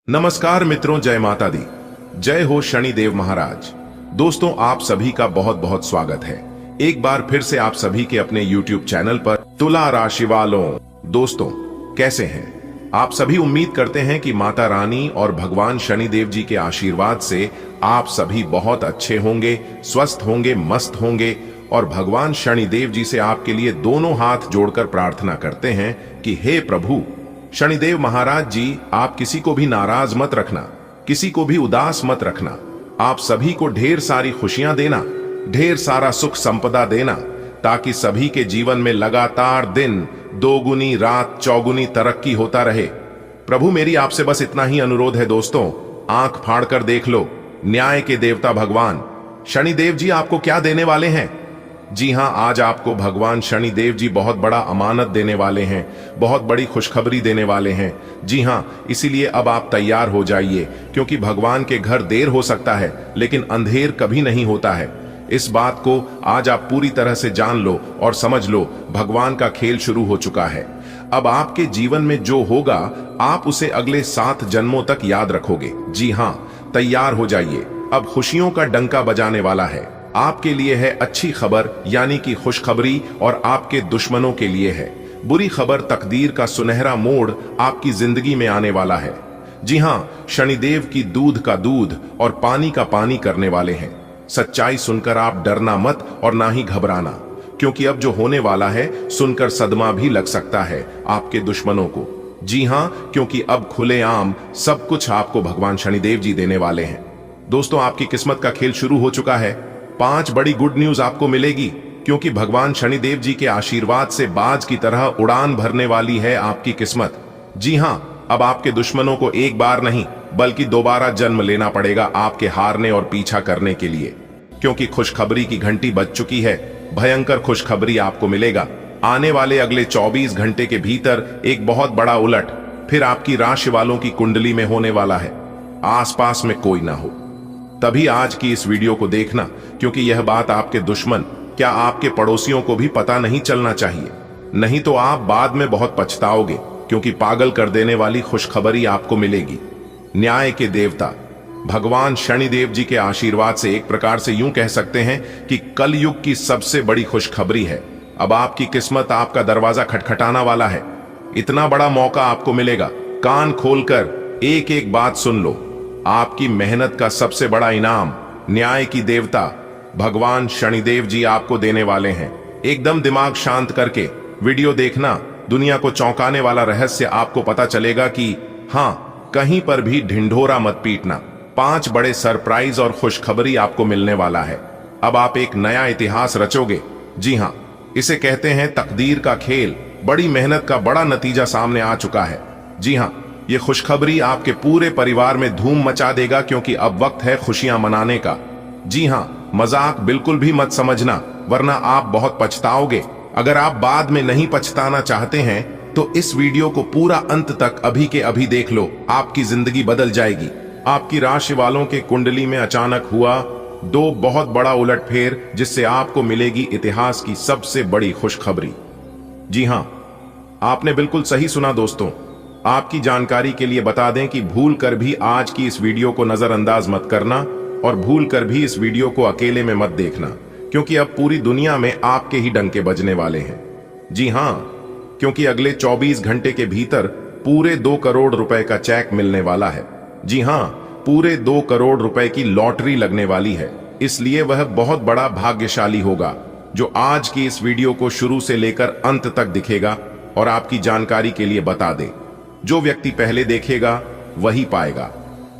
नमस्कार मित्रों, जय माता दी, जय हो शनिदेव महाराज। दोस्तों, आप सभी का बहुत बहुत स्वागत है एक बार फिर से आप सभी के अपने YouTube चैनल पर तुला राशि वालों। दोस्तों, कैसे हैं आप सभी? उम्मीद करते हैं कि माता रानी और भगवान शनिदेव जी के आशीर्वाद से आप सभी बहुत अच्छे होंगे, स्वस्थ होंगे, मस्त होंगे। और भगवान शनिदेव जी से आपके लिए दोनों हाथ जोड़कर प्रार्थना करते हैं कि हे प्रभु शनिदेव महाराज जी, आप किसी को भी नाराज मत रखना, किसी को भी उदास मत रखना। आप सभी को ढेर सारी खुशियां देना, ढेर सारा सुख संपदा देना, ताकि सभी के जीवन में लगातार दिन दोगुनी रात चौगुनी तरक्की होता रहे। प्रभु, मेरी आपसे बस इतना ही अनुरोध है दोस्तों, आंख फाड़ कर देख लो, न्याय के देवता भगवान शनिदेव जी आपको क्या देने वाले हैं। जी हां, आज आपको भगवान शनिदेव जी बहुत बड़ा अमानत देने वाले हैं, बहुत बड़ी खुशखबरी देने वाले हैं। जी हां, इसीलिए अब आप तैयार हो जाइए, क्योंकि भगवान के घर देर हो सकता है लेकिन अंधेर कभी नहीं होता है। इस बात को आज आप पूरी तरह से जान लो और समझ लो, भगवान का खेल शुरू हो चुका है। अब आपके जीवन में जो होगा आप उसे अगले 7 जन्मों तक याद रखोगे। जी हां, तैयार हो जाइए, अब खुशियों का डंका बजाने वाला है। आपके लिए है अच्छी खबर, यानी कि खुशखबरी, और आपके दुश्मनों के लिए है बुरी खबर। तकदीर का सुनहरा मोड़ आपकी जिंदगी में आने वाला है। जी हां, शनिदेव की दूध का दूध और पानी का पानी करने वाले हैं। सच्चाई सुनकर आप डरना मत और ना ही घबराना, क्योंकि अब जो होने वाला है सुनकर सदमा भी लग सकता है आपके दुश्मनों को। जी हां, क्योंकि अब खुलेआम सब कुछ आपको भगवान शनिदेव जी देने वाले हैं। दोस्तों, आपकी किस्मत का खेल शुरू हो चुका है। 5 बड़ी गुड न्यूज आपको मिलेगी, क्योंकि भगवान शनिदेव जी के आशीर्वाद से बाज की तरह उड़ान भरने वाली है आपकी किस्मत। जी हां, अब आपके दुश्मनों को एक बार नहीं बल्कि दोबारा जन्म लेना पड़ेगा आपके हारने और पीछा करने के लिए, क्योंकि खुशखबरी की घंटी बज चुकी है। भयंकर खुशखबरी आपको मिलेगा। आने वाले अगले 24 घंटे के भीतर एक बहुत बड़ा उलट फिर आपकी राशि वालों की कुंडली में होने वाला है। आसपास में कोई ना हो तभी आज की इस वीडियो को देखना, क्योंकि यह बात आपके दुश्मन, क्या आपके पड़ोसियों को भी पता नहीं चलना चाहिए, नहीं तो आप बाद में बहुत पछताओगे, क्योंकि पागल कर देने वाली खुशखबरी आपको मिलेगी। न्याय के देवता भगवान शनिदेव जी के आशीर्वाद से एक प्रकार से यूं कह सकते हैं कि कलयुग की सबसे बड़ी खुशखबरी है। अब आपकी किस्मत आपका दरवाजा खटखटाना वाला है। इतना बड़ा मौका आपको मिलेगा, कान खोलकर एक एक बात सुन लो। आपकी मेहनत का सबसे बड़ा इनाम न्याय की देवता भगवान शनिदेव जी आपको देने वाले हैं। एकदम दिमाग शांत करके वीडियो देखना, दुनिया को चौंकाने वाला रहस्य आपको पता चलेगा कि हां, कहीं पर भी ढिंढोरा मत पीटना। 5 बड़े सरप्राइज और खुशखबरी आपको मिलने वाला है। अब आप एक नया इतिहास रचोगे। जी हां, इसे कहते हैं तकदीर का खेल। बड़ी मेहनत का बड़ा नतीजा सामने आ चुका है। जी हां, ये खुशखबरी आपके पूरे परिवार में धूम मचा देगा, क्योंकि अब वक्त है खुशियां मनाने का। जी हां, मजाक बिल्कुल भी मत समझना, वरना आप बहुत पछताओगे। अगर आप बाद में नहीं पछताना चाहते हैं तो इस वीडियो को पूरा अंत तक अभी के अभी देख लो, आपकी जिंदगी बदल जाएगी। आपकी राशि वालों के कुंडली में अचानक हुआ 2 बहुत बड़ा उलटफेर, जिससे आपको मिलेगी इतिहास की सबसे बड़ी खुशखबरी। जी हां, आपने बिल्कुल सही सुना दोस्तों। आपकी जानकारी के लिए बता दें कि भूल कर भी आज की इस वीडियो को नजरअंदाज मत करना, और भूल कर भी इस वीडियो को अकेले में मत देखना, क्योंकि अब पूरी दुनिया में आपके ही डंके बजने वाले हैं। जी हां, क्योंकि अगले 24 घंटे के भीतर पूरे 2 करोड़ रुपए का चेक मिलने वाला है। जी हां, पूरे 2 करोड़ रुपए की लॉटरी लगने वाली है। इसलिए वह बहुत बड़ा भाग्यशाली होगा जो आज की इस वीडियो को शुरू से लेकर अंत तक दिखेगा और आपकी जानकारी के लिए बता दे। जो व्यक्ति पहले देखेगा वही पाएगा,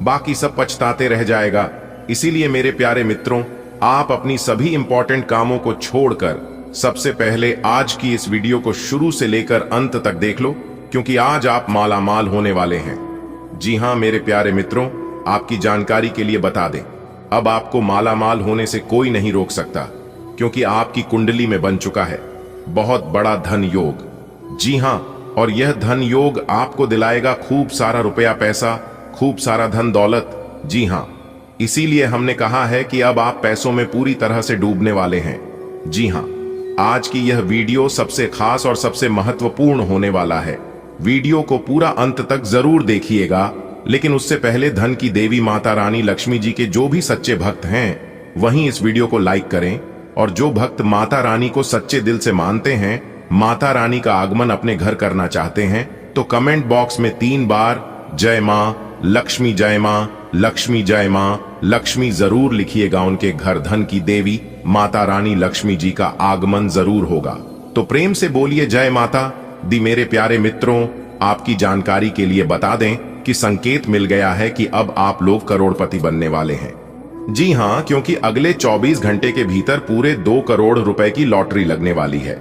बाकी सब पछताते रह जाएगा। इसीलिए मेरे प्यारे मित्रों, आप अपनी सभी इंपॉर्टेंट कामों को छोड़कर सबसे पहले आज की इस वीडियो को शुरू से लेकर अंत तक देख लो, क्योंकि आज आप माला माल होने वाले हैं। जी हां मेरे प्यारे मित्रों, आपकी जानकारी के लिए बता दें, अब आपको माला माल होने से कोई नहीं रोक सकता, क्योंकि आपकी कुंडली में बन चुका है बहुत बड़ा धन योग। जी हां, और यह धन योग आपको दिलाएगा खूब सारा रुपया पैसा, खूब सारा धन दौलत। जी हां, इसीलिए हमने कहा है कि अब आप पैसों में पूरी तरह से डूबने वाले हैं। जी हां, आज की यह वीडियो सबसे खास और सबसे महत्वपूर्ण होने वाला है। वीडियो को पूरा अंत तक जरूर देखिएगा लेकिन उससे पहले धन की देवी माता रानी लक्ष्मी जी के जो भी सच्चे भक्त हैं वहीं इस वीडियो को लाइक करें, और जो भक्त माता रानी को सच्चे दिल से मानते हैं, माता रानी का आगमन अपने घर करना चाहते हैं, तो कमेंट बॉक्स में 3 बार जय मां लक्ष्मी, जय मां लक्ष्मी, जय मां लक्ष्मी जरूर लिखिएगा। उनके घर धन की देवी माता रानी लक्ष्मी जी का आगमन जरूर होगा। तो प्रेम से बोलिए जय माता दी। मेरे प्यारे मित्रों, आपकी जानकारी के लिए बता दें कि संकेत मिल गया है कि अब आप लोग करोड़पति बनने वाले हैं। जी हां, क्योंकि अगले 24 घंटे के भीतर पूरे 2 करोड़ रुपए की लॉटरी लगने वाली है।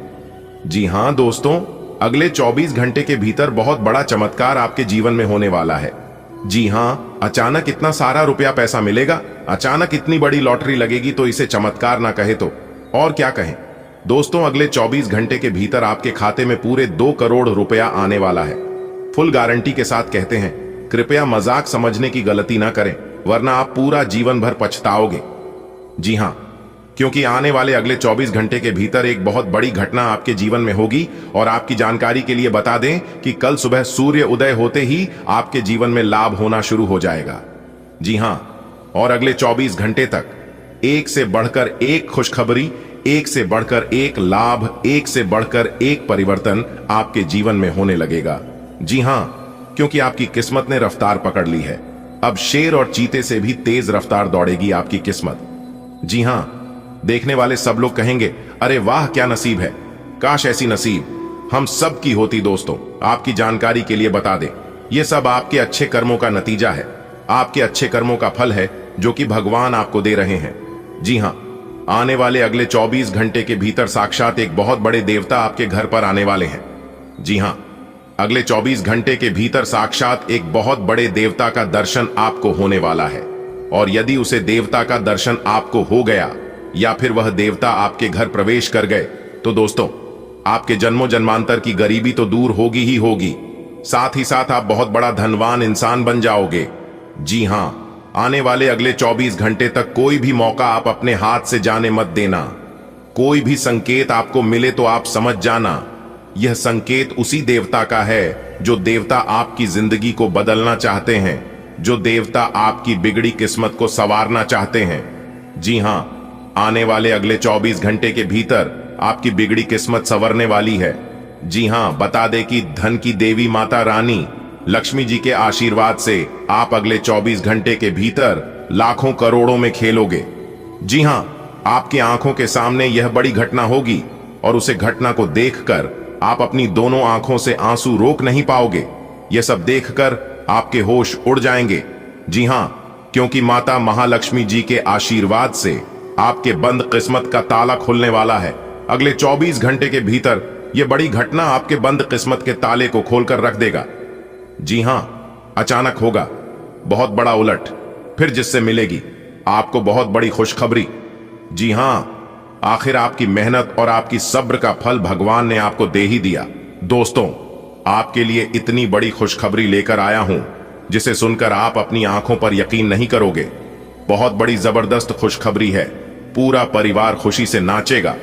जी हां दोस्तों, अगले 24 घंटे के भीतर बहुत बड़ा चमत्कार आपके जीवन में होने वाला है। जी हां, अचानक इतना सारा रुपया पैसा मिलेगा, अचानक इतनी बड़ी लॉटरी लगेगी, तो इसे चमत्कार ना कहे तो और क्या कहें। दोस्तों, अगले 24 घंटे के भीतर आपके खाते में पूरे 2 करोड़ रुपया आने वाला है। फुल गारंटी के साथ कहते हैं। कृपया मजाक समझने की गलती ना करें, वरना आप पूरा जीवन भर पछताओगे। जी हां, क्योंकि आने वाले अगले 24 घंटे के भीतर एक बहुत बड़ी घटना आपके जीवन में होगी। और आपकी जानकारी के लिए बता दें कि कल सुबह सूर्य उदय होते ही आपके जीवन में लाभ होना शुरू हो जाएगा। जी हां, और अगले 24 घंटे तक एक से बढ़कर एक खुशखबरी, एक से बढ़कर एक लाभ, एक से बढ़कर एक परिवर्तन आपके जीवन में होने लगेगा। जी हां, क्योंकि आपकी किस्मत ने रफ्तार पकड़ ली है। अब शेर और चीते से भी तेज रफ्तार दौड़ेगी आपकी किस्मत। जी हां, देखने वाले सब लोग कहेंगे, अरे वाह क्या नसीब है, काश ऐसी नसीब हम सब की होती। दोस्तों, आपकी जानकारी के लिए बता दें, यह सब आपके अच्छे कर्मों का नतीजा है, आपके अच्छे कर्मों का फल है जो कि भगवान आपको दे रहे हैं। जी हां, आने वाले अगले 24 घंटे के भीतर साक्षात एक बहुत बड़े देवता आपके घर पर आने वाले हैं। जी हां, अगले 24 घंटे के भीतर साक्षात एक बहुत बड़े देवता का दर्शन आपको होने वाला है। और यदि उसे देवता का दर्शन आपको हो गया या फिर वह देवता आपके घर प्रवेश कर गए, तो दोस्तों, आपके जन्मों जन्मांतर की गरीबी तो दूर होगी ही होगी, साथ ही साथ आप बहुत बड़ा धनवान इंसान बन जाओगे। जी हां, आने वाले अगले 24 घंटे तक कोई भी मौका आप अपने हाथ से जाने मत देना। कोई भी संकेत आपको मिले तो आप समझ जाना, यह संकेत उसी देवता का है जो देवता आपकी जिंदगी को बदलना चाहते हैं, जो देवता आपकी बिगड़ी किस्मत को संवारना चाहते हैं। जी हां, आने वाले अगले 24 घंटे के भीतर आपकी बिगड़ी किस्मत संवरने वाली है। जी हां, बता दें कि धन की देवी माता रानी लक्ष्मी जी के आशीर्वाद से आप अगले 24 घंटे के भीतर लाखों करोड़ों में खेलोगे। जी हां, आपकी आंखों के सामने यह बड़ी घटना होगी और उसे घटना को देखकर आप अपनी दोनों आंखों से आंसू रोक नहीं पाओगे। यह सब देखकर आपके होश उड़ जाएंगे। जी हां, क्योंकि माता महालक्ष्मी जी के आशीर्वाद से आपके बंद किस्मत का ताला खुलने वाला है। अगले 24 घंटे के भीतर यह बड़ी घटना आपके बंद किस्मत के ताले को खोलकर रख देगा। जी हां, अचानक होगा बहुत बड़ा उलट, फिर जिससे मिलेगी आपको बहुत बड़ी खुशखबरी। जी हां, आखिर आपकी मेहनत और आपकी सब्र का फल भगवान ने आपको दे ही दिया। दोस्तों, आपके लिए इतनी बड़ी खुशखबरी लेकर आया हूं जिसे सुनकर आप अपनी आंखों पर यकीन नहीं करोगे। बहुत बड़ी जबरदस्त खुशखबरी है। पूरा परिवार खुशी से नाचेगा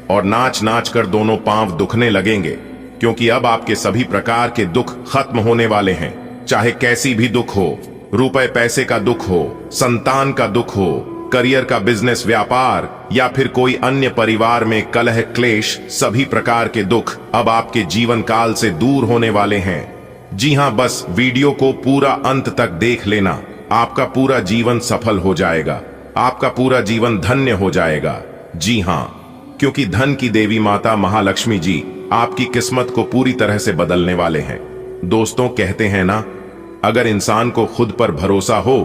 और नाच नाच कर दोनों पांव दुखने लगेंगे, क्योंकि अब आपके सभी प्रकार के दुख खत्म होने वाले हैं। चाहे कैसी भी दुख हो, रुपए पैसे का दुख हो, संतान का दुख हो, करियर का, बिजनेस, व्यापार या फिर कोई अन्य परिवार में कलह क्लेश, सभी प्रकार के दुख अब आपके जीवन काल से दूर होने वाले हैं। जी हां, बस वीडियो को पूरा अंत तक देख लेना, आपका पूरा जीवन सफल हो जाएगा, आपका पूरा जीवन धन्य हो जाएगा। जी हां, क्योंकि धन की देवी माता महालक्ष्मी जी आपकी किस्मत को पूरी तरह से बदलने वाले हैं। दोस्तों, कहते हैं ना, अगर इंसान को खुद पर भरोसा हो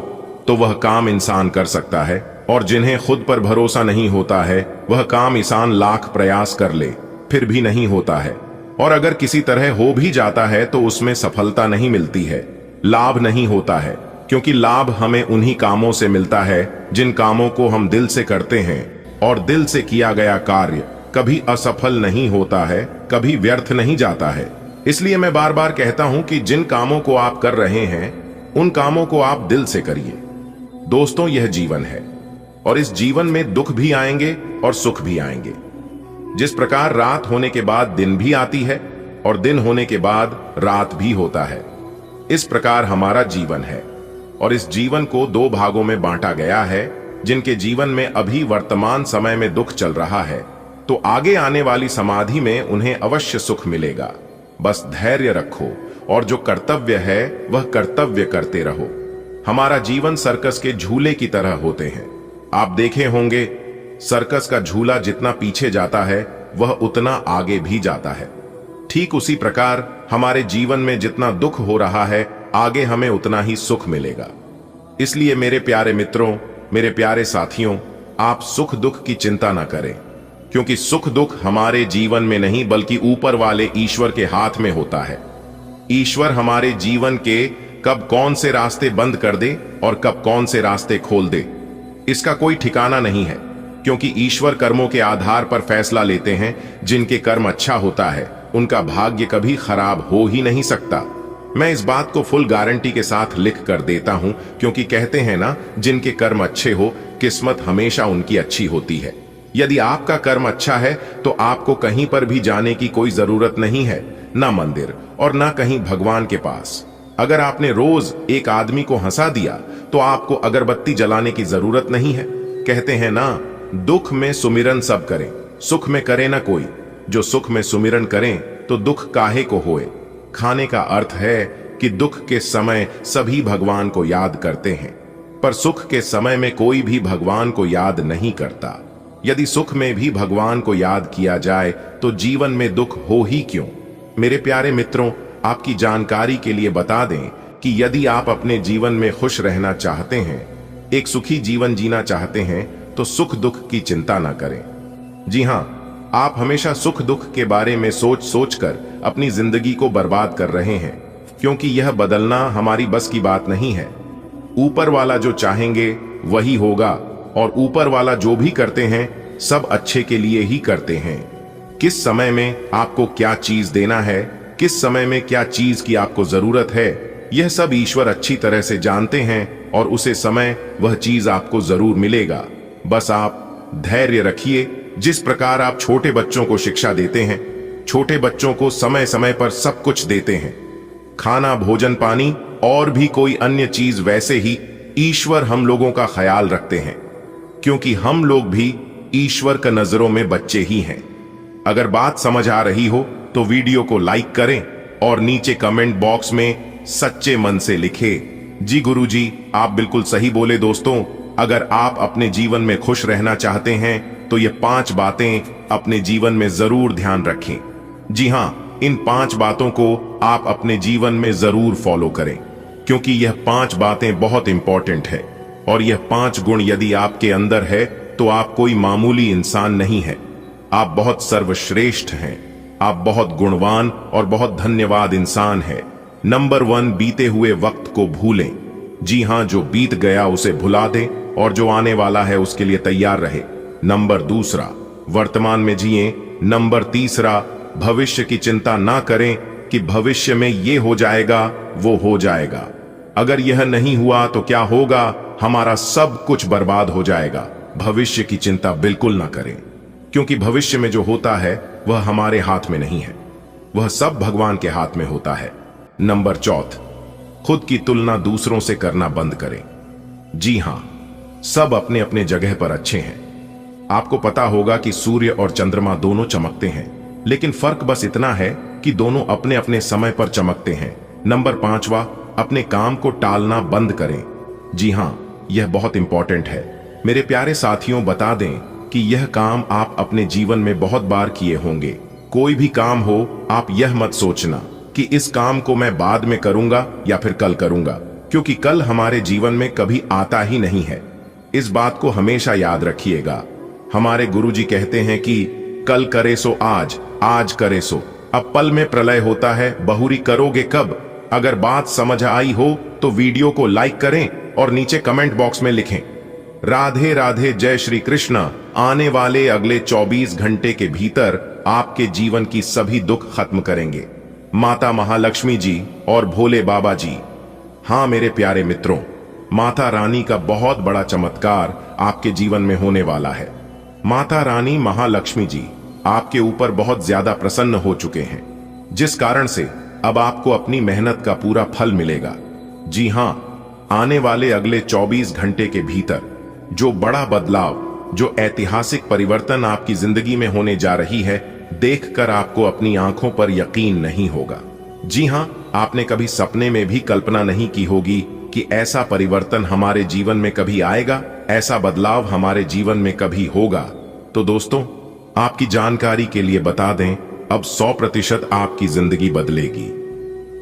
तो वह काम इंसान कर सकता है, और जिन्हें खुद पर भरोसा नहीं होता है वह काम इंसान लाख प्रयास कर ले फिर भी नहीं होता है। और अगर किसी तरह हो भी जाता है तो उसमें सफलता नहीं मिलती है, लाभ नहीं होता है, क्योंकि लाभ हमें उन्हीं कामों से मिलता है जिन कामों को हम दिल से करते हैं। और दिल से किया गया कार्य कभी असफल नहीं होता है, कभी व्यर्थ नहीं जाता है। इसलिए मैं बार बार कहता हूं कि जिन कामों को आप कर रहे हैं उन कामों को आप दिल से करिए। दोस्तों, यह जीवन है और इस जीवन में दुख भी आएंगे और सुख भी आएंगे। जिस प्रकार रात होने के बाद दिन भी आती है और दिन होने के बाद रात भी होता है, इस प्रकार हमारा जीवन है और इस जीवन को दो भागों में बांटा गया है। जिनके जीवन में अभी वर्तमान समय में दुख चल रहा है तो आगे आने वाली समाधि में उन्हें अवश्य सुख मिलेगा। बस धैर्य रखो और जो कर्तव्य है वह कर्तव्य करते रहो। हमारा जीवन सर्कस के झूले की तरह होते हैं। आप देखे होंगे सर्कस का झूला जितना पीछे जाता है वह उतना आगे भी जाता है। ठीक उसी प्रकार हमारे जीवन में जितना दुख हो रहा है आगे हमें उतना ही सुख मिलेगा। इसलिए मेरे प्यारे मित्रों, मेरे प्यारे साथियों, आप सुख दुख की चिंता ना करें, क्योंकि सुख दुख हमारे जीवन में नहीं बल्कि ऊपर वाले ईश्वर के हाथ में होता है। ईश्वर हमारे जीवन के कब कौन से रास्ते बंद कर दे और कब कौन से रास्ते खोल दे, इसका कोई ठिकाना नहीं है, क्योंकि ईश्वर कर्मों के आधार पर फैसला लेते हैं। जिनके कर्म अच्छा होता है उनका भाग्य कभी खराब हो ही नहीं सकता। मैं इस बात को फुल गारंटी के साथ लिख कर देता हूं, क्योंकि कहते हैं ना, जिनके कर्म अच्छे हो किस्मत हमेशा उनकी अच्छी होती है। यदि आपका कर्म अच्छा है तो आपको कहीं पर भी जाने की कोई जरूरत नहीं है, ना मंदिर और ना कहीं भगवान के पास। अगर आपने रोज एक आदमी को हंसा दिया तो आपको अगरबत्ती जलाने की जरूरत नहीं है। कहते हैं ना, दुख में सुमिरन सब करें, सुख में करे ना कोई। जो सुख में सुमिरन करें तो दुख काहे को होए। खाने का अर्थ है कि दुख के समय सभी भगवान को याद करते हैं, पर सुख के समय में कोई भी भगवान को याद नहीं करता। यदि सुख में भी भगवान को याद किया जाए तो जीवन में दुख हो ही क्यों। मेरे प्यारे मित्रों, आपकी जानकारी के लिए बता दें कि यदि आप अपने जीवन में खुश रहना चाहते हैं, एक सुखी जीवन जीना चाहते हैं, तो सुख दुख की चिंता ना करें। जी हां, आप हमेशा सुख दुख के बारे में सोच सोच कर अपनी जिंदगी को बर्बाद कर रहे हैं, क्योंकि यह बदलना हमारी बस की बात नहीं है। ऊपर वाला जो चाहेंगे वही होगा, और ऊपर वाला जो भी करते हैं सब अच्छे के लिए ही करते हैं। किस समय में आपको क्या चीज देना है, किस समय में क्या चीज की आपको जरूरत है, यह सब ईश्वर अच्छी तरह से जानते हैं और उसे समय वह चीज आपको जरूर मिलेगा। बस आप धैर्य रखिए। जिस प्रकार आप छोटे बच्चों को शिक्षा देते हैं, छोटे बच्चों को समय समय पर सब कुछ देते हैं, खाना, भोजन, पानी और भी कोई अन्य चीज, वैसे ही ईश्वर हम लोगों का ख्याल रखते हैं, क्योंकि हम लोग भी ईश्वर का नजरों में बच्चे ही हैं। अगर बात समझ आ रही हो तो वीडियो को लाइक करें और नीचे कमेंट बॉक्स में सच्चे मन से लिखें, जी गुरुजी आप बिल्कुल सही बोले। दोस्तों, अगर आप अपने जीवन में खुश रहना चाहते हैं तो ये 5 बातें अपने जीवन में जरूर ध्यान रखें। जी हां, इन 5 बातों को आप अपने जीवन में जरूर फॉलो करें, क्योंकि यह 5 बातें बहुत इंपॉर्टेंट है। और यह 5 गुण यदि आपके अंदर है तो आप कोई मामूली इंसान नहीं है, आप बहुत सर्वश्रेष्ठ हैं, आप बहुत गुणवान और बहुत धन्यवाद इंसान है। नंबर 1, बीते हुए वक्त को भूलें। जी हां, जो बीत गया उसे भुला दें और जो आने वाला है उसके लिए तैयार रहे। नंबर 2, वर्तमान में जिएं। नंबर 3, भविष्य की चिंता ना करें कि भविष्य में ये हो जाएगा, वो हो जाएगा। अगर यह नहीं हुआ तो क्या होगा, हमारा सब कुछ बर्बाद हो जाएगा। भविष्य की चिंता बिल्कुल ना करें, क्योंकि भविष्य में जो होता है वह हमारे हाथ में नहीं है, वह सब भगवान के हाथ में होता है। नंबर 4, खुद की तुलना दूसरों से करना बंद करें। जी हां, सब अपने अपने जगह पर अच्छे हैं। आपको पता होगा कि सूर्य और चंद्रमा दोनों चमकते हैं, लेकिन फर्क बस इतना है कि दोनों अपने अपने समय पर चमकते हैं। नंबर 5, अपने काम को टालना बंद करें। जी हां, यह बहुत इंपॉर्टेंट है। मेरे प्यारे साथियों, बता दें कि यह काम आप अपने जीवन में बहुत बार किए होंगे। कोई भी काम हो, आप यह मत सोचना कि इस काम को मैं बाद में करूंगा या फिर कल करूंगा, क्योंकि कल हमारे जीवन में कभी आता ही नहीं है। इस बात को हमेशा याद रखिएगा। हमारे गुरुजी कहते हैं कि कल करे सो आज, आज करे सो। अब पल में प्रलय होता है, बहुरी करोगे कब। अगर बात समझ आई हो तो वीडियो को लाइक करें और नीचे कमेंट बॉक्स में लिखें, राधे राधे, जय श्री कृष्ण। आने वाले अगले 24 घंटे के भीतर आपके जीवन की सभी दुख खत्म करेंगे माता महालक्ष्मी जी और भोले बाबा जी। हां मेरे प्यारे मित्रों, माता रानी का बहुत बड़ा चमत्कार आपके जीवन में होने वाला है। माता रानी महालक्ष्मी जी आपके ऊपर बहुत ज्यादा प्रसन्न हो चुके हैं, जिस कारण से अब आपको अपनी मेहनत का पूरा फल मिलेगा। जी हां, आने वाले अगले 24 घंटे के भीतर जो बड़ा बदलाव, जो ऐतिहासिक परिवर्तन आपकी जिंदगी में होने जा रही है, देखकर आपको अपनी आंखों पर यकीन नहीं होगा। जी हां, आपने कभी सपने में भी कल्पना नहीं की होगी कि ऐसा परिवर्तन हमारे जीवन में कभी आएगा, ऐसा बदलाव हमारे जीवन में कभी होगा। तो दोस्तों, आपकी जानकारी के लिए बता दें, अब 100% आपकी जिंदगी बदलेगी।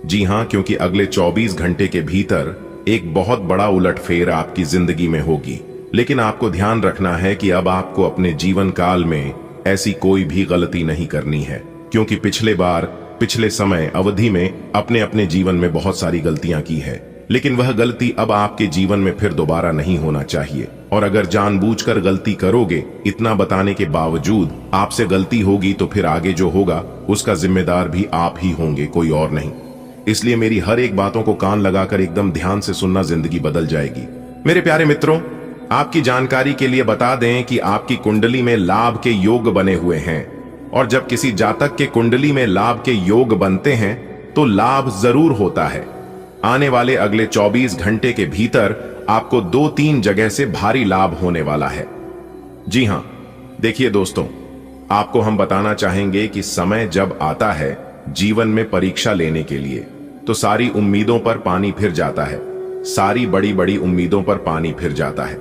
जी हां, क्योंकि अगले 24 घंटे के भीतर एक बहुत बड़ा उलटफेर आपकी जिंदगी में होगी। लेकिन आपको ध्यान रखना है कि अब आपको अपने जीवन काल में ऐसी कोई भी गलती नहीं करनी है, क्योंकि पिछले समय अवधि में अपने अपने जीवन में बहुत सारी गलतियां की है, लेकिन वह गलती अब आपके जीवन में फिर दोबारा नहीं होना चाहिए। और अगर जानबूझकर गलती करोगे, इतना बताने के बावजूद आपसे गलती होगी, तो फिर आगे जो होगा उसका जिम्मेदार भी आप ही होंगे, कोई और नहीं। इसलिए मेरी हर एक बातों को कान लगाकर एकदम ध्यान से सुनना, जिंदगी बदल जाएगी। मेरे प्यारे मित्रों, आपकी जानकारी के लिए बता दें कि आपकी कुंडली में लाभ के योग बने हुए हैं, और जब किसी जातक के कुंडली में लाभ के योग बनते हैं तो लाभ जरूर होता है। आने वाले अगले 24 घंटे के भीतर आपको 2-3 जगह से भारी लाभ होने वाला है। जी हां, देखिए दोस्तों, आपको हम बताना चाहेंगे कि समय जब आता है जीवन में परीक्षा लेने के लिए, तो सारी उम्मीदों पर पानी फिर जाता है, सारी बड़ी बड़ी उम्मीदों पर पानी फिर जाता है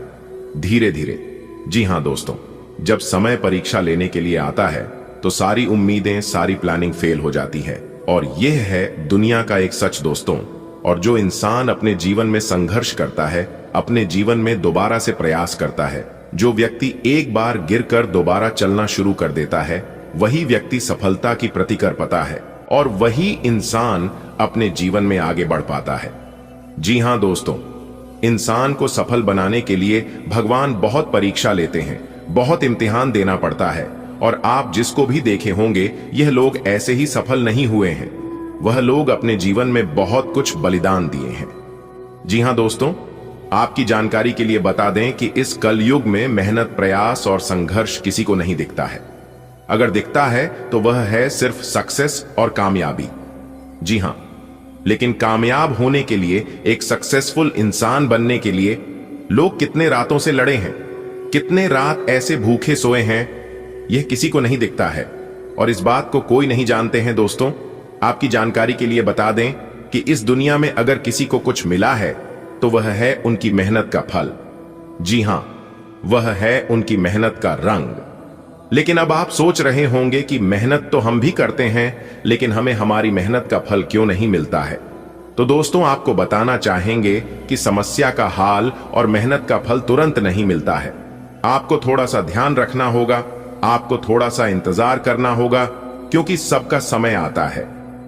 धीरे धीरे। जी हां दोस्तों, जब समय परीक्षा लेने के लिए आता है तो सारी उम्मीदें, सारी प्लानिंग फेल हो जाती है। और यह है दुनिया का एक सच दोस्तों। और जो इंसान अपने जीवन में संघर्ष करता है, अपने जीवन में दोबारा से प्रयास करता है, जो व्यक्ति एक बार गिरकर दोबारा चलना शुरू कर देता है, वही व्यक्ति सफलता की प्रति कर पाता है, और वही इंसान अपने जीवन में आगे बढ़ पाता है। जी हां दोस्तों, इंसान को सफल बनाने के लिए भगवान बहुत परीक्षा लेते हैं, बहुत इम्तिहान देना पड़ता है। और आप जिसको भी देखे होंगे, यह लोग ऐसे ही सफल नहीं हुए हैं, वह लोग अपने जीवन में बहुत कुछ बलिदान दिए हैं। जी हां दोस्तों, आपकी जानकारी के लिए बता दें कि इस कलयुग में मेहनत, प्रयास और संघर्ष किसी को नहीं दिखता है। अगर दिखता है तो वह है सिर्फ सक्सेस और कामयाबी। जी हां, लेकिन कामयाब होने के लिए, एक सक्सेसफुल इंसान बनने के लिए लोग कितने रातों से लड़े हैं, कितने रात ऐसे भूखे सोए हैं, यह किसी को नहीं दिखता है। और इस बात को कोई नहीं जानते हैं दोस्तों। आपकी जानकारी के लिए बता दें कि इस दुनिया में अगर किसी को कुछ मिला है तो वह है उनकी मेहनत का फल। जी हां, वह है उनकी मेहनत का रंग। लेकिन अब आप सोच रहे होंगे कि मेहनत तो हम भी करते हैं, लेकिन हमें हमारी मेहनत का फल क्यों नहीं मिलता है। तो दोस्तों, आपको बताना चाहेंगे कि समस्या का हाल और मेहनत का फल तुरंत नहीं मिलता है। आपको थोड़ा सा ध्यान रखना होगा, आपको थोड़ा सा इंतजार करना होगा, क्योंकि सबका समय आता है।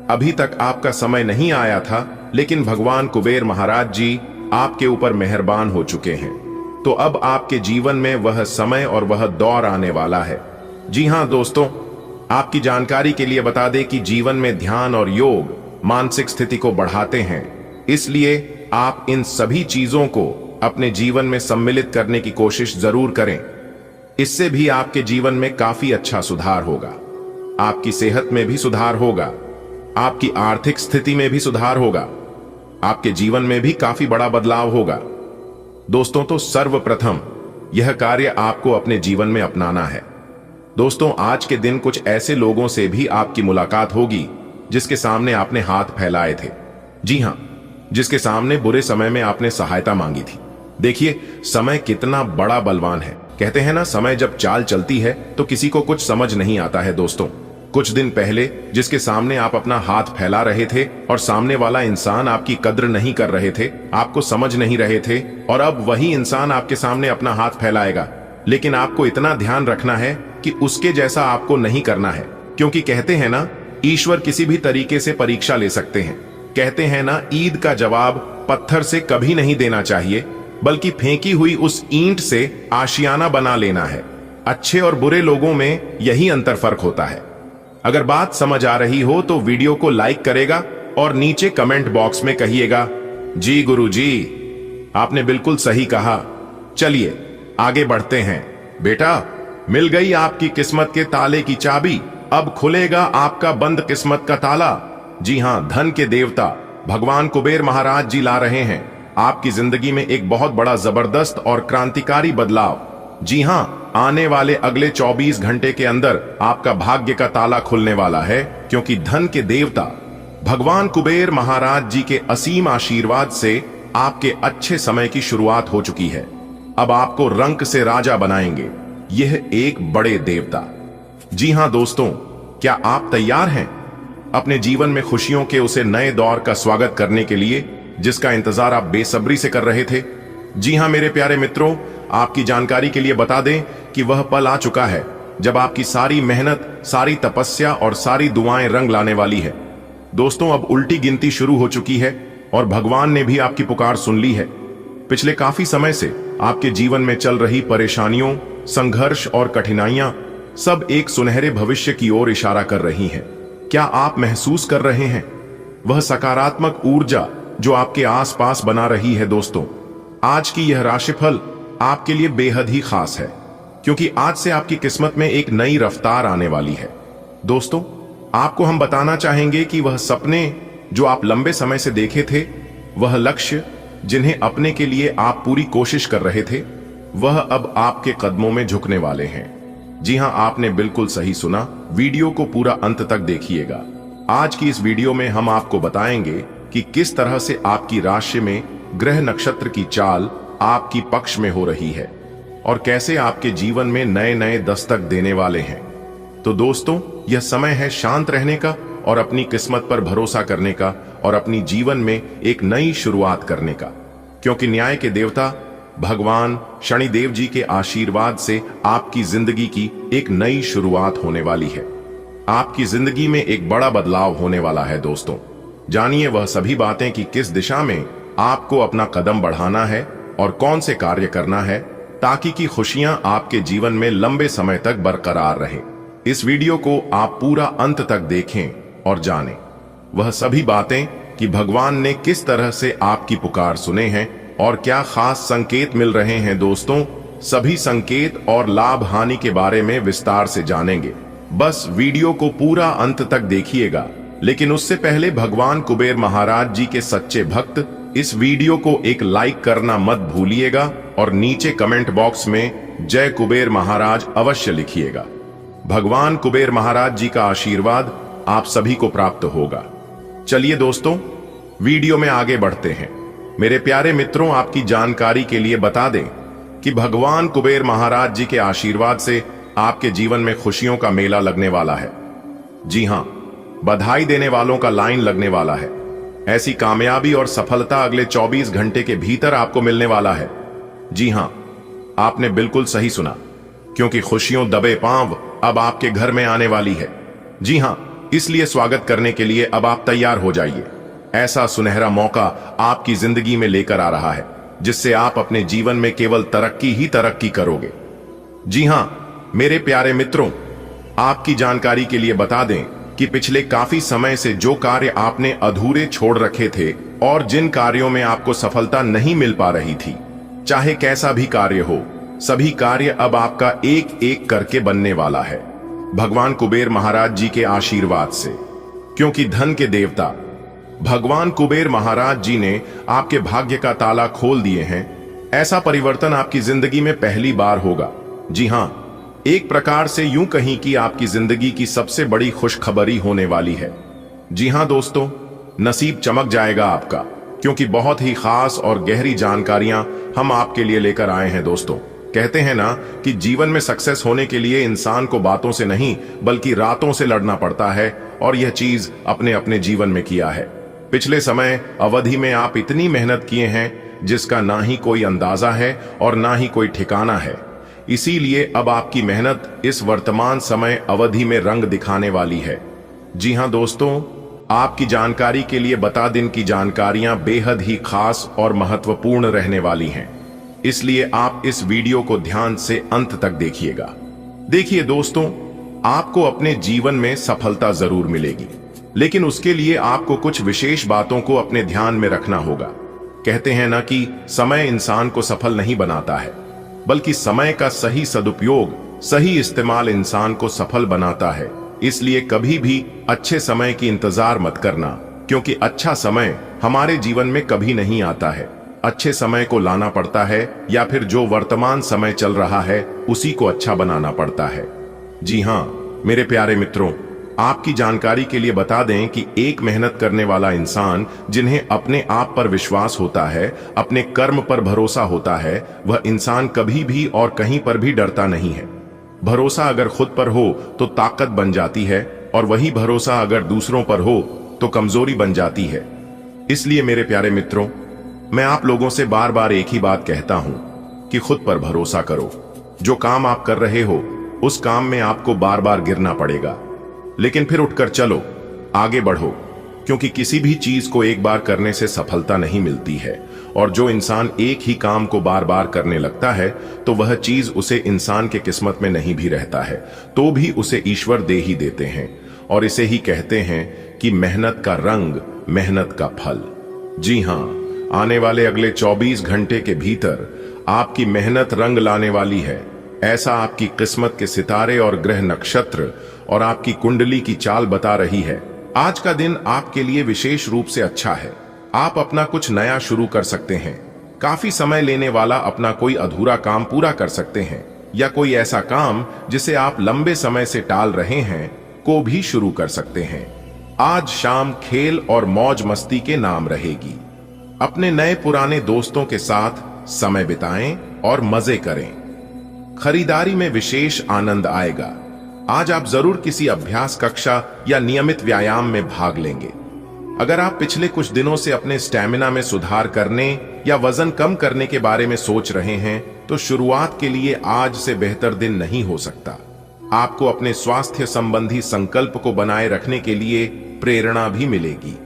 अभी तक आपका समय नहीं आया था, लेकिन भगवान कुबेर महाराज जी आपके ऊपर मेहरबान हो चुके हैं। तो अब आपके जीवन में वह समय और वह दौर आने वाला है। जी हां दोस्तों, आपकी जानकारी के लिए बता दें कि जीवन में ध्यान और योग मानसिक स्थिति को बढ़ाते हैं। इसलिए आप इन सभी चीजों को अपने जीवन में सम्मिलित करने की कोशिश जरूर करें। इससे भी आपके जीवन में काफी अच्छा सुधार होगा, आपकी सेहत में भी सुधार होगा, आपकी आर्थिक स्थिति में भी सुधार होगा, आपके जीवन में भी काफी बड़ा बदलाव होगा। दोस्तों, तो सर्वप्रथम यह कार्य आपको अपने जीवन में अपनाना है। दोस्तों, आज के दिन कुछ ऐसे लोगों से भी आपकी मुलाकात होगी जिसके सामने आपने हाथ फैलाए थे। जी हां, जिसके सामने बुरे समय में आपने सहायता मांगी थी। देखिए, समय कितना बड़ा बलवान है। कहते हैं ना, समय जब चाल चलती है तो किसी को कुछ समझ नहीं आता है। दोस्तों, कुछ दिन पहले जिसके सामने आप अपना हाथ फैला रहे थे और सामने वाला इंसान आपकी कद्र नहीं कर रहे थे, आपको समझ नहीं रहे थे, और अब वही इंसान आपके सामने अपना हाथ फैलाएगा। लेकिन आपको इतना ध्यान रखना है कि उसके जैसा आपको नहीं करना है, क्योंकि कहते हैं ना, ईश्वर किसी भी तरीके से परीक्षा ले सकते हैं। कहते हैं ना, ईद का जवाब पत्थर से कभी नहीं देना चाहिए, बल्कि फेंकी हुई उस ईंट से आशियाना बना लेना है। अच्छे और बुरे लोगों में यही अंतर फर्क होता है। अगर बात समझ आ रही हो तो वीडियो को लाइक करेगा और नीचे कमेंट बॉक्स में कहिएगा, जी गुरुजी, आपने बिल्कुल सही कहा। चलिए आगे बढ़ते हैं। बेटा, मिल गई आपकी किस्मत के ताले की चाबी, अब खुलेगा आपका बंद किस्मत का ताला। जी हां, धन के देवता भगवान कुबेर महाराज जी ला रहे हैं आपकी जिंदगी में एक बहुत बड़ा जबरदस्त और क्रांतिकारी बदलाव। जी हां, आने वाले अगले 24 घंटे के अंदर आपका भाग्य का ताला खुलने वाला है, क्योंकि धन के देवता भगवान कुबेर महाराज जी के असीम आशीर्वाद से आपके अच्छे समय की शुरुआत हो चुकी है। अब आपको रंक से राजा बनाएंगे यह एक बड़े देवता। जी हां दोस्तों, क्या आप तैयार हैं अपने जीवन में खुशियों के उसे नए दौर का स्वागत करने के लिए जिसका इंतजार आप बेसब्री से कर रहे थे? जी हां मेरे प्यारे मित्रों, आपकी जानकारी के लिए बता दें कि वह पल आ चुका है जब आपकी सारी मेहनत, सारी तपस्या और सारी दुआएं रंग लाने वाली है। दोस्तों, अब उल्टी गिनती शुरू हो चुकी है और भगवान ने भी आपकी पुकार सुन ली है। पिछले काफी समय से आपके जीवन में चल रही परेशानियों, संघर्ष और कठिनाइयां सब एक सुनहरे भविष्य की ओर इशारा कर रही हैं। क्या आप महसूस कर रहे हैं वह सकारात्मक ऊर्जा जो आपके आसपास बना रही है? दोस्तों, आज की यह राशिफल आपके लिए बेहद ही खास है, क्योंकि आज से आपकी किस्मत में एक नई रफ्तार आने वाली है। दोस्तों, आपको हम बताना चाहेंगे कि वह सपने जो आप लंबे समय से देखे थे, वह लक्ष्य जिन्हें अपने के लिए आप पूरी कोशिश कर रहे थे, वह अब आपके कदमों में झुकने वाले हैं। जी हां, आपने बिल्कुल सही सुना। वीडियो को पूरा अंत तक देखिएगा। आज की इस वीडियो में हम आपको बताएंगे कि किस तरह से आपकी राशि में ग्रह नक्षत्र की चाल आपकी पक्ष में हो रही है और कैसे आपके जीवन में नए नए दस्तक देने वाले हैं। तो दोस्तों, यह समय है शांत रहने का और अपनी किस्मत पर भरोसा करने का और अपनी जीवन में एक नई शुरुआत करने का, क्योंकि न्याय के देवता भगवान शनिदेव जी के आशीर्वाद से आपकी जिंदगी की एक नई शुरुआत होने वाली है। आपकी जिंदगी में एक बड़ा बदलाव होने वाला है। दोस्तों, जानिए वह सभी बातें कि किस दिशा में आपको अपना कदम बढ़ाना है और कौन से कार्य करना है ताकि की खुशियां आपके जीवन में लंबे समय तक बरकरार रहें। इस वीडियो को आप पूरा अंत तक देखें और जानें वह सभी बातें कि भगवान ने किस तरह से आपकी पुकार सुने हैं और क्या खास संकेत मिल रहे हैं। दोस्तों, सभी संकेत और लाभ हानि के बारे में विस्तार से जानेंगे। बस वीडियो को पूरा अंत तक देखिएगा। लेकिन उससे पहले भगवान कुबेर महाराज जी के सच्चे भक्त इस वीडियो को एक लाइक करना मत भूलिएगा और नीचे कमेंट बॉक्स में जय कुबेर महाराज अवश्य लिखिएगा। भगवान कुबेर महाराज जी का आशीर्वाद आप सभी को प्राप्त होगा। चलिए दोस्तों, वीडियो में आगे बढ़ते हैं। मेरे प्यारे मित्रों, आपकी जानकारी के लिए बता दें कि भगवान कुबेर महाराज जी के आशीर्वाद से आपके जीवन में खुशियों का मेला लगने वाला है। जी हां, बधाई देने वालों का लाइन लगने वाला है। ऐसी कामयाबी और सफलता अगले 24 घंटे के भीतर आपको मिलने वाला है। जी हां, आपने बिल्कुल सही सुना, क्योंकि खुशियों दबे पांव अब आपके घर में आने वाली है। जी हां, इसलिए स्वागत करने के लिए अब आप तैयार हो जाइए। ऐसा सुनहरा मौका आपकी जिंदगी में लेकर आ रहा है जिससे आप अपने जीवन में केवल तरक्की ही तरक्की करोगे। जी हां मेरे प्यारे मित्रों, आपकी जानकारी के लिए बता दें कि पिछले काफी समय से जो कार्य आपने अधूरे छोड़ रखे थे और जिन कार्यों में आपको सफलता नहीं मिल पा रही थी, चाहे कैसा भी कार्य हो, सभी कार्य अब आपका एक एक करके बनने वाला है भगवान कुबेर महाराज जी के आशीर्वाद से। क्योंकि धन के देवता भगवान कुबेर महाराज जी ने आपके भाग्य का ताला खोल दिए हैं। ऐसा परिवर्तन आपकी जिंदगी में पहली बार होगा। जी हां, एक प्रकार से यूं कहीं कि आपकी जिंदगी की सबसे बड़ी खुशखबरी होने वाली है। जी हां दोस्तों, नसीब चमक जाएगा आपका, क्योंकि बहुत ही खास और गहरी जानकारियां हम आपके लिए लेकर आए हैं। दोस्तों, कहते हैं ना कि जीवन में सक्सेस होने के लिए इंसान को बातों से नहीं बल्कि रातों से लड़ना पड़ता है, और यह चीज अपने अपने जीवन में किया है। पिछले समय अवधि में आप इतनी मेहनत किए हैं जिसका ना ही कोई अंदाजा है और ना ही कोई ठिकाना है। इसीलिए अब आपकी मेहनत इस वर्तमान समय अवधि में रंग दिखाने वाली है। जी हां दोस्तों, आपकी जानकारी के लिए बता दें कि जानकारियां बेहद ही खास और महत्वपूर्ण रहने वाली हैं, इसलिए आप इस वीडियो को ध्यान से अंत तक देखिएगा। देखिए दोस्तों, आपको अपने जीवन में सफलता जरूर मिलेगी, लेकिन उसके लिए आपको कुछ विशेष बातों को अपने ध्यान में रखना होगा। कहते हैं ना कि समय इंसान को सफल नहीं बनाता है, बल्कि समय का सही सदुपयोग, सही इस्तेमाल इंसान को सफल बनाता है। इसलिए कभी भी अच्छे समय की इंतजार मत करना, क्योंकि अच्छा समय हमारे जीवन में कभी नहीं आता है। अच्छे समय को लाना पड़ता है, या फिर जो वर्तमान समय चल रहा है उसी को अच्छा बनाना पड़ता है। जी हाँ मेरे प्यारे मित्रों, आपकी जानकारी के लिए बता दें कि एक मेहनत करने वाला इंसान, जिन्हें अपने आप पर विश्वास होता है, अपने कर्म पर भरोसा होता है, वह इंसान कभी भी और कहीं पर भी डरता नहीं है। भरोसा अगर खुद पर हो तो ताकत बन जाती है, और वही भरोसा अगर दूसरों पर हो तो कमजोरी बन जाती है। इसलिए मेरे प्यारे मित्रों, मैं आप लोगों से बार बार एक ही बात कहता हूं कि खुद पर भरोसा करो। जो काम आप कर रहे हो उस काम में आपको बार बार गिरना पड़ेगा, लेकिन फिर उठकर चलो, आगे बढ़ो, क्योंकि किसी भी चीज को एक बार करने से सफलता नहीं मिलती है। और जो इंसान एक ही काम को बार बार करने लगता है तो वह चीज उसे इंसान के किस्मत में नहीं भी रहता है तो भी उसे ईश्वर दे ही देते हैं। और इसे ही कहते हैं कि मेहनत का रंग, मेहनत का फल। जी हाँ, आने वाले अगले 24 घंटे के भीतर आपकी मेहनत रंग लाने वाली है। ऐसा आपकी किस्मत के सितारे और ग्रह नक्षत्र और आपकी कुंडली की चाल बता रही है। आज का दिन आपके लिए विशेष रूप से अच्छा है। आप अपना कुछ नया शुरू कर सकते हैं। काफी समय लेने वाला अपना कोई अधूरा काम पूरा कर सकते हैं, या कोई ऐसा काम जिसे आप लंबे समय से टाल रहे हैं को भी शुरू कर सकते हैं। आज शाम खेल और मौज मस्ती के नाम रहेगी। अपने नए पुराने दोस्तों के साथ समय बिताएं और मजे करें। खरीदारी में विशेष आनंद आएगा। आज आप जरूर किसी अभ्यास कक्षा या नियमित व्यायाम में भाग लेंगे। अगर आप पिछले कुछ दिनों से अपने स्टैमिना में सुधार करने या वजन कम करने के बारे में सोच रहे हैं तो शुरुआत के लिए आज से बेहतर दिन नहीं हो सकता। आपको अपने स्वास्थ्य संबंधी संकल्प को बनाए रखने के लिए प्रेरणा भी मिलेगी।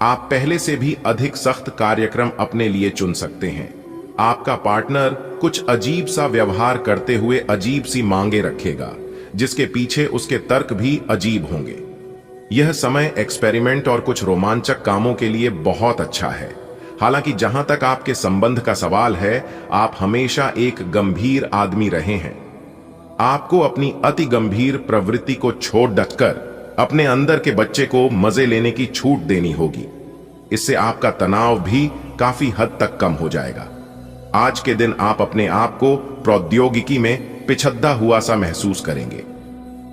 आप पहले से भी अधिक सख्त कार्यक्रम अपने लिए चुन सकते हैं। आपका पार्टनर कुछ अजीब सा व्यवहार करते हुए अजीब सी मांगे रखेगा, जिसके पीछे उसके तर्क भी अजीब होंगे। यह समय एक्सपेरिमेंट और कुछ रोमांचक कामों के लिए बहुत अच्छा है। हालांकि जहां तक आपके संबंध का सवाल है, आप हमेशा एक गंभीर आदमी रहे हैं। आपको अपनी अति गंभीर प्रवृत्ति को छोड़ डटकर अपने अंदर के बच्चे को मजे लेने की छूट देनी होगी। इससे आपका तनाव भी काफी हद तक कम हो जाएगा। आज के दिन आप अपने आप को प्रौद्योगिकी में पिछड़ा हुआ सा महसूस करेंगे।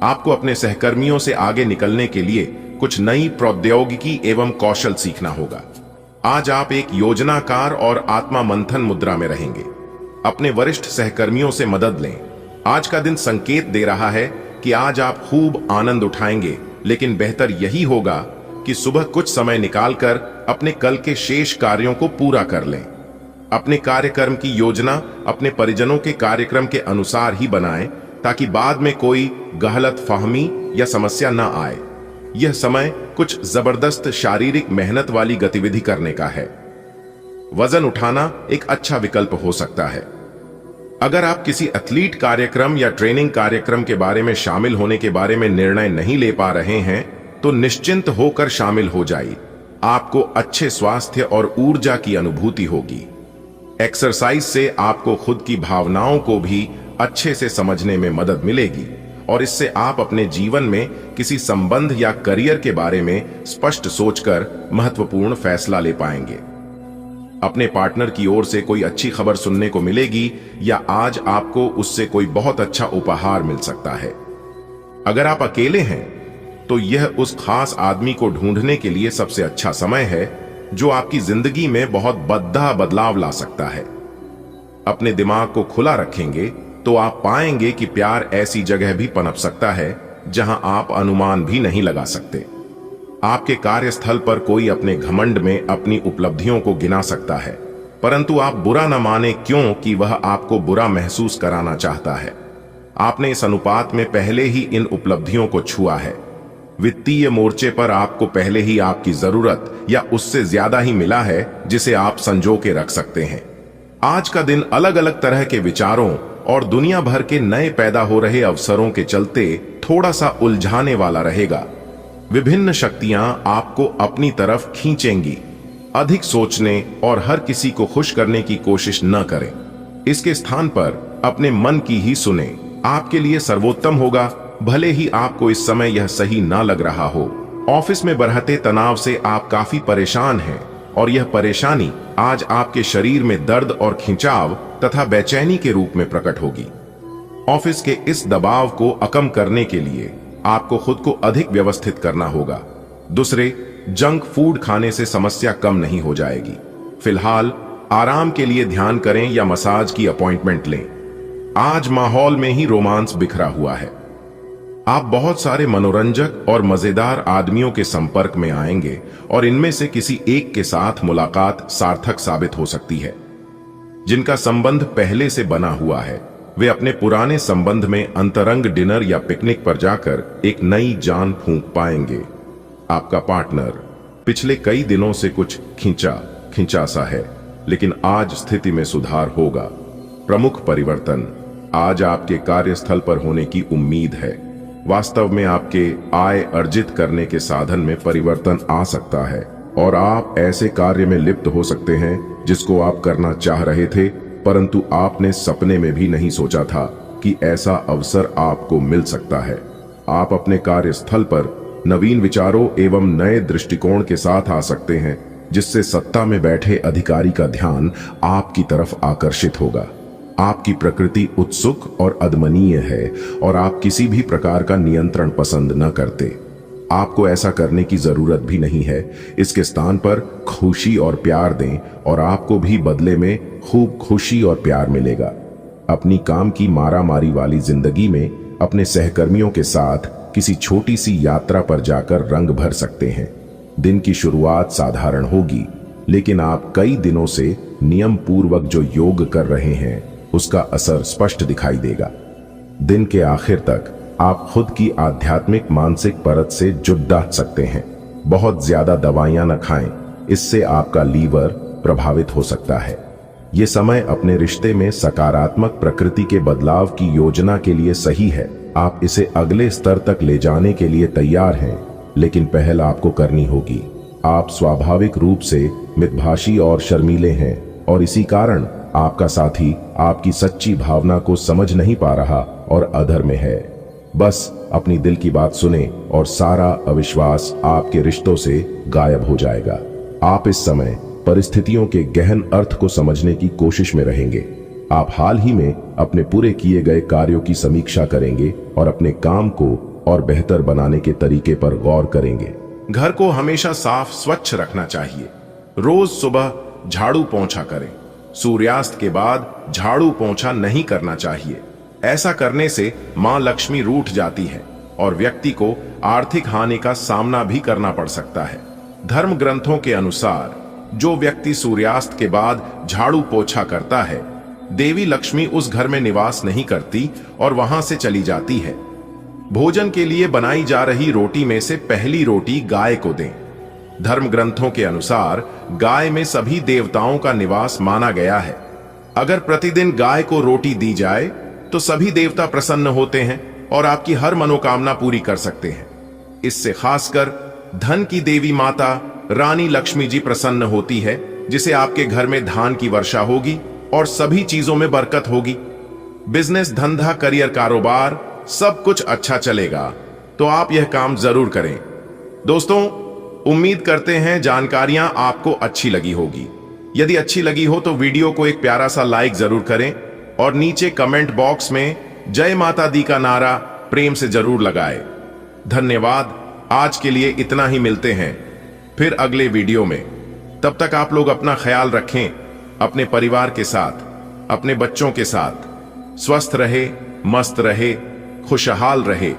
आपको अपने सहकर्मियों से आगे निकलने के लिए कुछ नई प्रौद्योगिकी एवं कौशल सीखना होगा। आज आप एक योजनाकार और आत्मा मंथन मुद्रा में रहेंगे। अपने वरिष्ठ सहकर्मियों से मदद लें। आज का दिन संकेत दे रहा है कि आज आप खूब आनंद उठाएंगे, लेकिन बेहतर यही होगा कि सुबह कुछ समय निकालकर अपने कल के शेष कार्यों को पूरा कर लें। अपने कार्यक्रम की योजना अपने परिजनों के कार्यक्रम के अनुसार ही बनाएं, ताकि बाद में कोई गलत फहमी या समस्या न आए। यह समय कुछ जबरदस्त शारीरिक मेहनत वाली गतिविधि करने का है। वजन उठाना एक अच्छा विकल्प हो सकता है। अगर आप किसी एथलीट कार्यक्रम या ट्रेनिंग कार्यक्रम के बारे में शामिल होने के बारे में निर्णय नहीं ले पा रहे हैं तो निश्चिंत होकर शामिल हो जाइए। आपको अच्छे स्वास्थ्य और ऊर्जा की अनुभूति होगी। एक्सरसाइज से आपको खुद की भावनाओं को भी अच्छे से समझने में मदद मिलेगी, और इससे आप अपने जीवन में किसी संबंध या करियर के बारे में स्पष्ट सोचकर महत्वपूर्ण फैसला ले पाएंगे। अपने पार्टनर की ओर से कोई अच्छी खबर सुनने को मिलेगी, या आज आपको उससे कोई बहुत अच्छा उपहार मिल सकता है। अगर आप अकेले हैं तो यह उस खास आदमी को ढूंढने के लिए सबसे अच्छा समय है जो आपकी जिंदगी में बहुत बड़ा बदलाव ला सकता है। अपने दिमाग को खुला रखेंगे तो आप पाएंगे कि प्यार ऐसी जगह भी पनप सकता है जहां आप अनुमान भी नहीं लगा सकते। आपके कार्यस्थल पर कोई अपने घमंड में अपनी उपलब्धियों को गिना सकता है, परंतु आप बुरा न माने, क्योंकि वह आपको बुरा महसूस कराना चाहता है। आपने इस अनुपात में पहले ही इन उपलब्धियों को छुआ है। वित्तीय मोर्चे पर आपको पहले ही आपकी जरूरत या उससे ज्यादा ही मिला है, जिसे आप संजो के रख सकते हैं। आज का दिन अलग अलग तरह के विचारों और दुनिया भर के नए पैदा हो रहे अवसरों के चलते थोड़ा सा उलझाने वाला रहेगा। विभिन्न शक्तियां आपको अपनी तरफ खींचेंगी। अधिक सोचने और हर किसी को खुश करने की कोशिश न करें। इसके स्थान पर अपने मन की ही सुने। आपके लिए सर्वोत्तम होगा भले ही आपको इस समय यह सही ना लग रहा हो। ऑफिस में बढ़ते तनाव से आप काफी परेशान हैं और यह परेशानी आज आपके शरीर में दर्द और खिंचाव तथा बेचैनी के रूप में प्रकट होगी। ऑफिस के इस दबाव को कम करने के लिए आपको खुद को अधिक व्यवस्थित करना होगा। दूसरे, जंक फूड खाने से समस्या कम नहीं हो जाएगी। फिलहाल आराम के लिए ध्यान करें या मसाज की अपॉइंटमेंट लें। आज माहौल में ही रोमांस बिखरा हुआ है। आप बहुत सारे मनोरंजक और मजेदार आदमियों के संपर्क में आएंगे और इनमें से किसी एक के साथ मुलाकात सार्थक साबित हो सकती है। जिनका संबंध पहले से बना हुआ है वे अपने पुराने संबंध में अंतरंग डिनर या पिकनिक पर जाकर एक नई जान फूंक पाएंगे। आपका पार्टनर पिछले कई दिनों से कुछ खिंचा सा है, लेकिन आज स्थिति में सुधार होगा। प्रमुख परिवर्तन आज आपके कार्यस्थल पर होने की उम्मीद है। वास्तव में आपके आय अर्जित करने के साधन में परिवर्तन आ सकता है और आप ऐसे कार्य में लिप्त हो सकते हैं जिसको आप करना चाह रहे थे, परंतु आपने सपने में भी नहीं सोचा था कि ऐसा अवसर आपको मिल सकता है। आप अपने कार्यस्थल पर नवीन विचारों एवं नए दृष्टिकोण के साथ आ सकते हैं, जिससे सत्ता में बैठे अधिकारी का ध्यान आपकी तरफ आकर्षित होगा। आपकी प्रकृति उत्सुक और अदमनीय है और आप किसी भी प्रकार का नियंत्रण पसंद न करते। आपको ऐसा करने की जरूरत भी नहीं है। इसके स्थान पर खुशी और प्यार दें और आपको भी बदले में खूब खुशी और प्यार मिलेगा। अपनी काम की मारामारी वाली जिंदगी में अपने सहकर्मियों के साथ किसी छोटी सी यात्रा पर जाकर रंग भर सकते हैं। दिन की शुरुआत साधारण होगी, लेकिन आप कई दिनों से नियम पूर्वक जो योग कर रहे हैं उसका असर स्पष्ट दिखाई देगा। दिन के आखिर तक आप खुद की आध्यात्मिक मानसिक परत से जुड़ सकते हैं। बहुत ज्यादा दवाइयां न खाएं, इससे आपका लीवर प्रभावित हो सकता है। ये समय अपने रिश्ते में सकारात्मक प्रकृति के बदलाव की योजना के लिए सही है। आप इसे अगले स्तर तक ले जाने के लिए तैयार हैं, लेकिन पहल आपको करनी होगी। आप स्वाभाविक रूप से मितभाषी और शर्मीले हैं और इसी कारण आपका साथी आपकी सच्ची भावना को समझ नहीं पा रहा और अधर में है। बस अपनी दिल की बात सुने और सारा अविश्वास आपके रिश्तों से गायब हो जाएगा। आप इस समय परिस्थितियों के गहन अर्थ को समझने की कोशिश में रहेंगे। आप हाल ही में अपने पूरे किए गए कार्यों की समीक्षा करेंगे और अपने काम को और बेहतर बनाने के तरीके पर गौर करेंगे। घर को हमेशा साफ स्वच्छ रखना चाहिए। रोज सुबह झाड़ू पोंछा करें। सूर्यास्त के बाद झाड़ू पोंछा नहीं करना चाहिए। ऐसा करने से मां लक्ष्मी रूठ जाती है और व्यक्ति को आर्थिक हानि का सामना भी करना पड़ सकता है। धर्म ग्रंथों के अनुसार जो व्यक्ति सूर्यास्त के बाद झाड़ू पोछा करता है, देवी लक्ष्मी उस घर में निवास नहीं करती और वहां से चली जाती है। भोजन के लिए बनाई जा रही रोटी में से पहली रोटी गाय को दें। धर्म ग्रंथों के अनुसार गाय में सभी देवताओं का निवास माना गया है। अगर प्रतिदिन गाय को रोटी दी जाए तो सभी देवता प्रसन्न होते हैं और आपकी हर मनोकामना पूरी कर सकते हैं। इससे खासकर धन की देवी माता रानी लक्ष्मी जी प्रसन्न होती है, जिसे आपके घर में धान की वर्षा होगी और सभी चीजों में बरकत होगी। बिजनेस, धंधा, करियर, कारोबार सब कुछ अच्छा चलेगा, तो आप यह काम जरूर करें। दोस्तों, उम्मीद करते हैं जानकारियां आपको अच्छी लगी होगी। यदि अच्छी लगी हो तो वीडियो को एक प्यारा सा लाइक जरूर करें और नीचे कमेंट बॉक्स में जय माता दी का नारा प्रेम से जरूर लगाएं। धन्यवाद। आज के लिए इतना ही। मिलते हैं फिर अगले वीडियो में। तब तक आप लोग अपना ख्याल रखें, अपने परिवार के साथ, अपने बच्चों के साथ। स्वस्थ रहे, मस्त रहे, खुशहाल रहे।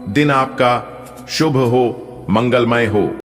दिन आपका शुभ हो, मंगलमय हो।